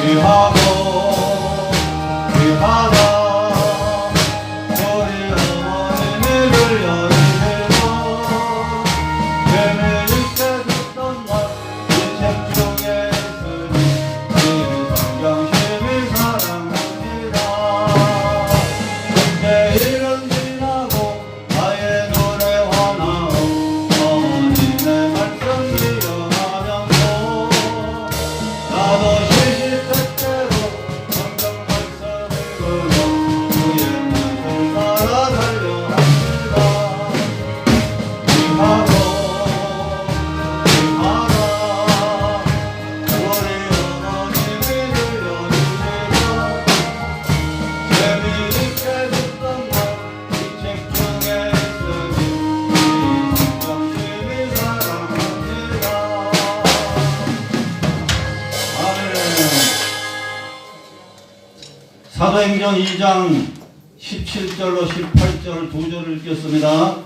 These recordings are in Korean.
귀하고 귀하다 우리 어머니를 여리고 재미있게 듣던 날 이 책 중에 있으니 이 성경심이 사랑합니다. 그때 이런 지나고 나의 노래와 나오 어머님의 말씀 기억하면서 나도 시시때때로 성경 말씀 읽으며 주의 뜻을 따라 달려갑니다. 귀하고 귀하다 우리 어머님이 들려주시고 재미있게 듣던 말 이 책 중에 있으니 이 성경심이 사랑합니다. 아멘. 사도행전 2장 17절로 18절 두 절을 읽겠습니다.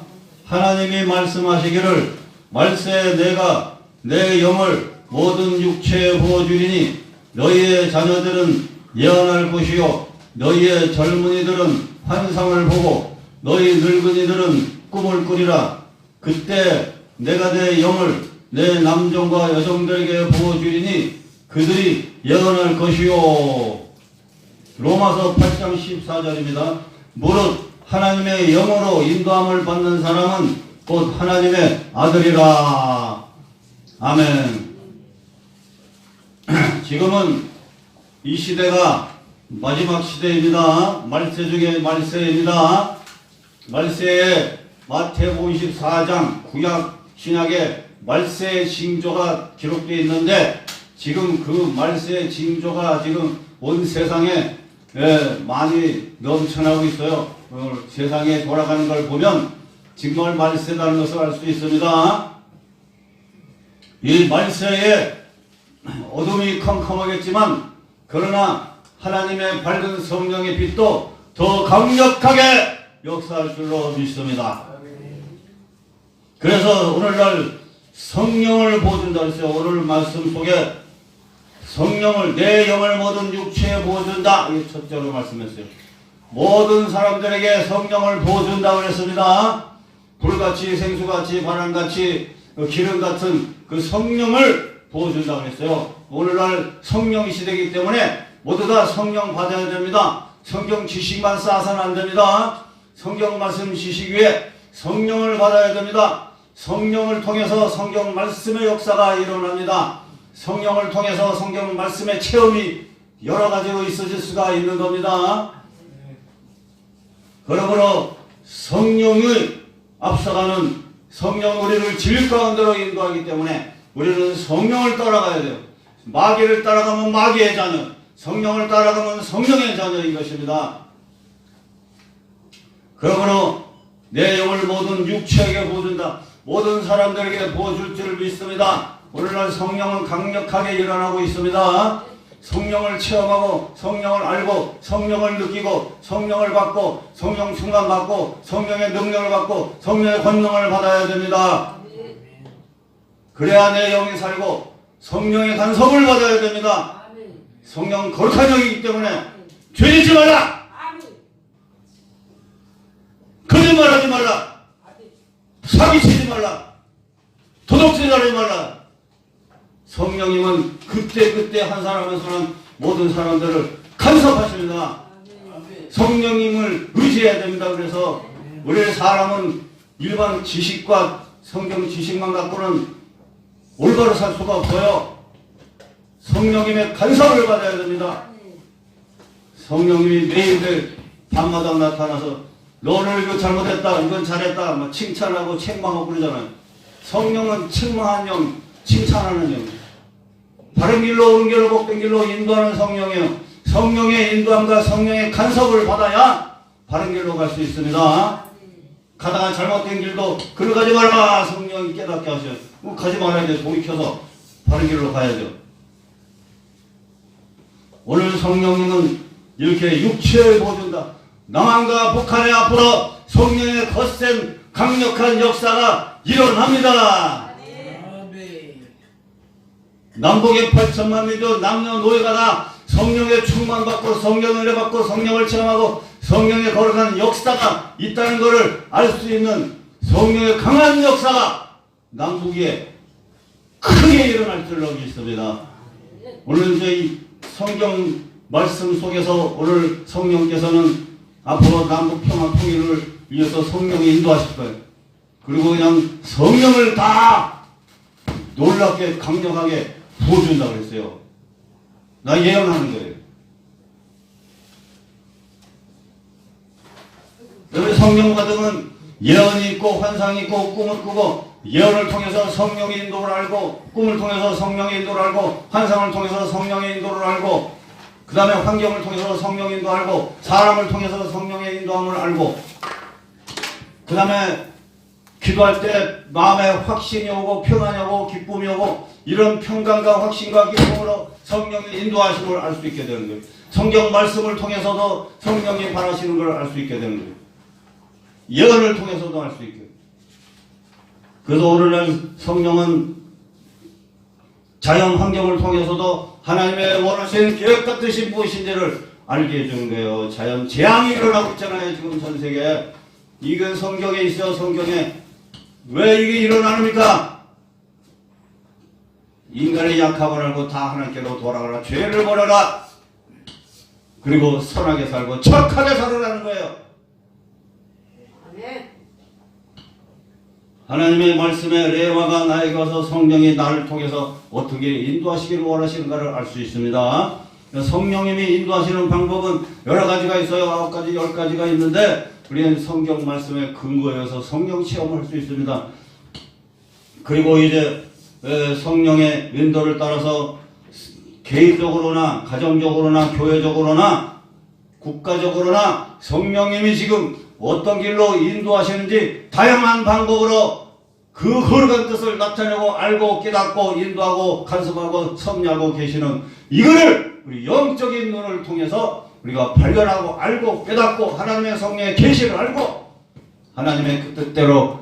하나님이 말씀하시기를 말세 내가 내 영을 모든 육체에 부어주리니 너희의 자녀들은 예언할 것이요 너희의 젊은이들은 환상을 보고 너희 늙은이들은 꿈을 꾸리라. 그때 내가 내 영을 내 남종과 여종들에게 부어주리니 그들이 예언할 것이요. 로마서 8장 14절입니다. 무릇 하나님의 영으로 인도함을 받는 사람은 곧 하나님의 아들이라. 아멘. 지금은 이 시대가 마지막 시대입니다. 말세 중에 말세입니다. 말세에 마태복음 24장 구약 신약에 말세의 징조가 기록되어 있는데 지금 그 말세의 징조가 지금 온 세상에 많이 넘쳐나고 있어요. 세상에 돌아가는 걸 보면 정말 말세라는 것을 알 수 있습니다. 이 말세에 어둠이 컴컴하겠지만 그러나 하나님의 밝은 성령의 빛도 더 강력하게 역사할 줄로 믿습니다. 그래서 오늘날 성령을 보여준다 했어요. 오늘 말씀 속에 성령을 내 영을 모든 육체에 부어준다. 이게 첫째로 말씀했어요. 모든 사람들에게 성령을 부어준다고 그랬습니다. 불같이 생수같이 바람같이 기름같은 그 성령을 부어준다고 그랬어요. 오늘날 성령 시대이기 때문에 모두 다 성령 받아야 됩니다. 성경 지식만 쌓아서는 안 됩니다. 성경 말씀 지식 위에 성령을 받아야 됩니다. 성령을 통해서 성경 말씀의 역사가 일어납니다. 성령을 통해서 성경 말씀의 체험이 여러 가지로 있어질 수가 있는 겁니다. 그러므로 성령이 앞서가는 성령 우리를 질 가운데로 인도하기 때문에 우리는 성령을 따라가야 돼요. 마귀를 따라가면 마귀의 자녀, 성령을 따라가면 성령의 자녀인 것입니다. 그러므로 내 영을 모든 육체에게 부어준다. 모든 사람들에게 부어줄 줄을 믿습니다. 오늘날 성령은 강력하게 일어나고 있습니다. 성령을 체험하고 성령을 알고 성령을 느끼고 성령을 받고 성령 충만 받고 성령의 능력을 받고 성령의 권능을 받아야 됩니다. 그래야 내 영이 살고 성령의 간섭을 받아야 됩니다. 성령은 거룩한 영이기 때문에 죄짓지 말라. 거짓말하지 말라. 사기치지 말라. 도둑질 하지 말라. 성령님은 그때 한 사람 한 사람 모든 사람들을 간섭하십니다. 성령님을 의지해야 됩니다. 그래서 우리 사람은 일반 지식과 성경 지식만 갖고는 올바로 살 수가 없어요. 성령님의 간섭을 받아야 됩니다. 성령님이 매일매일 밤마다 나타나서 너는 이거 잘못했다, 이건 잘했다, 막 칭찬하고 책망하고 그러잖아요. 성령은 책망하는 영, 칭찬하는 영. 바른 길로 옳은 길로 복된 길로 인도하는 성령이에요. 성령의 인도함과 성령의 간섭을 받아야 바른 길로 갈 수 있습니다. 가다가 잘못된 길도 글로 가지 말라. 성령이 깨닫게 하셔요. 가지 말아야 돼요. 돌이켜서 바른 길로 가야죠. 오늘 성령님은 이렇게 육체를 보여준다. 남한과 북한의 앞으로 성령의 거센 강력한 역사가 일어납니다. 남북의 8천만 민족 남녀노예가 다 성령의 충만받고 성령 은혜 받고 성령을 체험하고 성령의 거룩한 역사가 있다는 것을 알 수 있는 성령의 강한 역사가 남북에 크게 일어날 줄로 믿습니다. 오늘 저희 성경 말씀 속에서 오늘 성령께서는 앞으로 남북 평화 통일을 위해서 성령이 인도하실 거예요. 그리고 그냥 성령을 다 놀랍게 강력하게 부어준다고 그랬어요. 나 예언하는 거예요. 여기 성령 받으면 예언이 있고 환상이 있고 꿈을 꾸고 예언을 통해서 성령의 인도를 알고 꿈을 통해서 성령의 인도를 알고 환상을 통해서 성령의 인도를 알고 그 다음에 환경을 통해서 성령의 인도 알고 사람을 통해서 성령의 인도함을 알고 그 다음에 기도할 때 마음에 확신이 오고 평안이 오고 기쁨이 오고 이런 평강과 확신과 기쁨으로 성령의 인도하심을 알 수 있게 되는 거예요. 성경 말씀을 통해서도 성령이 바라시는 걸 알 수 있게 되는 거예요. 예언을 통해서도 알 수 있게. 그래서 오늘날 성령은 자연 환경을 통해서도 하나님의 원하시는 계획과 뜻이 무엇인지를 알게 해주는 거예요. 자연 재앙이 일어나고 있잖아요. 지금 전 세계에. 이건 성경에 있어요. 성경에. 왜 이게 일어납니까? 인간의 약함을 알고 다 하나님께로 돌아가라. 죄를 버려라. 그리고 선하게 살고 착하게 살으라는 거예요. 하나님의 말씀에 레마가 나에게 와서 성령이 나를 통해서 어떻게 인도하시기를 원하시는가를 알 수 있습니다. 성령님이 인도하시는 방법은 여러 가지가 있어요. 9가지, 10가지가 있는데 우리는 성경 말씀에 근거해서 성령 체험을 할 수 있습니다. 그리고 이제 성령의 인도를 따라서 개인적으로나 가정적으로나 교회적으로나 국가적으로나 성령님이 지금 어떤 길로 인도하시는지 다양한 방법으로 그 거룩한 뜻을 나타내고 알고 깨닫고 인도하고 간섭하고 섭리하고 계시는 이거를 우리 영적인 눈을 통해서 우리가 발견하고 알고 깨닫고 하나님의 성령의 계시를 알고 하나님의 그 뜻대로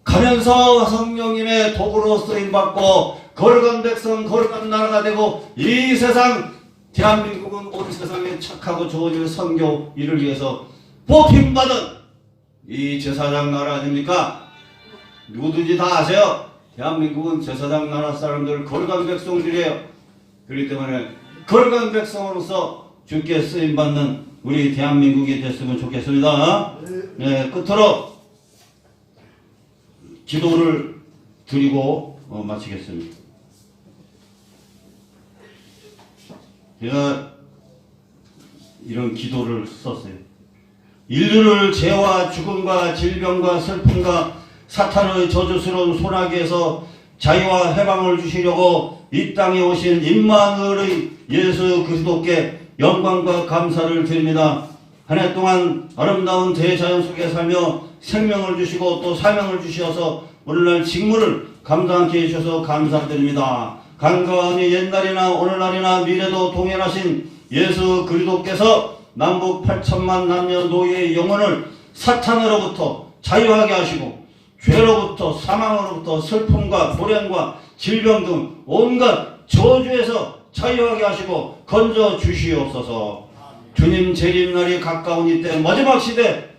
가면서 성령님의 도구로 쓰임받고 거룩한 백성 거룩한 나라가 되고 이 세상 대한민국은 온 세상에 착하고 좋은 선교 일을 위해서 뽑힘받은 이 제사장 나라 아닙니까? 누구든지 다 아세요. 대한민국은 제사장 나라 사람들 거룩한 백성들이에요. 그렇기 때문에 거룩한 백성으로서 주께 쓰임받는 우리 대한민국이 됐으면 좋겠습니다. 네, 끝으로 기도를 드리고 마치겠습니다. 제가 이런 기도를 썼어요. 인류를 죄와 죽음과 질병과 슬픔과 사탄의 저주스러운 소나기에서 자유와 해방을 주시려고 이 땅에 오신 임마누엘의 예수 그리스도께 영광과 감사를 드립니다. 한 해 동안 아름다운 대자연 속에 살며 생명을 주시고 또 사명을 주셔서 오늘날 직무를 감당하게 해주셔서 감사드립니다. 간과하니 옛날이나 오늘날이나 미래도 동행하신 예수 그리스도께서 남북 8천만 남녀 노예의 영혼을 사탄으로부터 자유하게 하시고 죄로부터 사망으로부터 슬픔과 불행과 질병 등 온갖 저주에서 자유하게 하시고 건져 주시옵소서. 주님 재림날이 가까운 이때 마지막 시대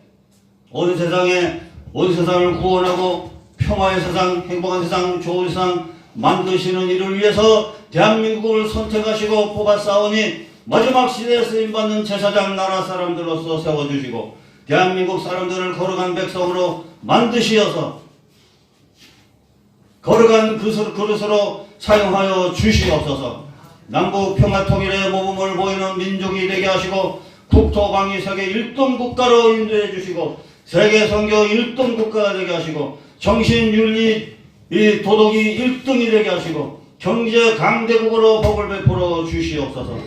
온 세상을 구원하고 평화의 세상, 행복한 세상, 좋은 세상 만드시는 일을 위해서 대한민국을 선택하시고 뽑아싸우니 마지막 시대에 쓰임받는 제사장 나라 사람들로서 세워주시고 대한민국 사람들을 거룩한 백성으로 만드시어서 거룩한 그릇으로 사용하여 주시옵소서. 남북 평화통일의 모범을 보이는 민족이 되게 하시고 국토방위 세계 1등 국가로 인도해 주시고 세계 선교 1등 국가가 되게 하시고 정신윤리 도덕이 1등이 되게 하시고 경제 강대국으로 복을 베풀어 주시옵소서.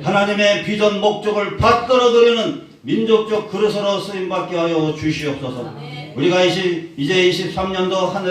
하나님의 비전 목적을 받들어드리는 민족적 그릇으로 쓰임받게 하여 주시옵소서. 우리가 이제 23년도 한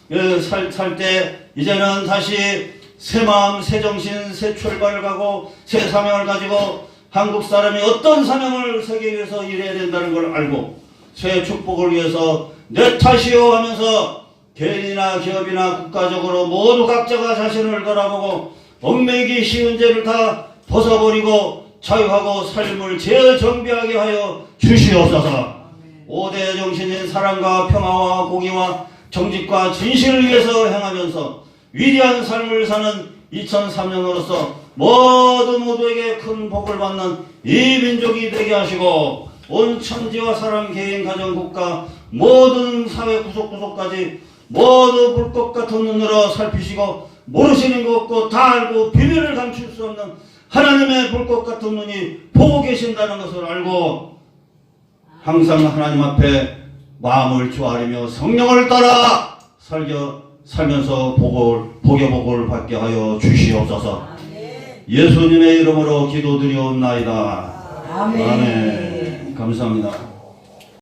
해를 살 때 이제는 다시 새 마음, 새 정신, 새 출발을 가고 새 사명을 가지고 한국 사람이 어떤 사명을 세계 위해서 일해야 된다는 걸 알고 새 축복을 위해서 내 탓이요 하면서 개인이나 기업이나 국가적으로 모두 각자가 자신을 돌아보고 얽매이기 쉬운 죄를 다 벗어버리고 자유하고 삶을 재정비하게 하여 주시옵소서. 5대 정신인 사랑과 평화와 공의와 정직과 진실을 위해서 행하면서 위대한 삶을 사는 2003년으로서 모두에게 큰 복을 받는 이 민족이 되게 하시고 온 천지와 사람, 개인, 가정, 국가 모든 사회 구석구석까지 모두 불꽃 같은 눈으로 살피시고 모르시는 것 없고 다 알고 비밀을 감출 수 없는 하나님의 불꽃 같은 눈이 보고 계신다는 것을 알고 항상 하나님 앞에 마음을 조아리며 성령을 따라 살면서 복의 복을 받게 하여 주시옵소서. 예수님의 이름으로 기도드리옵나이다. 아멘. 감사합니다.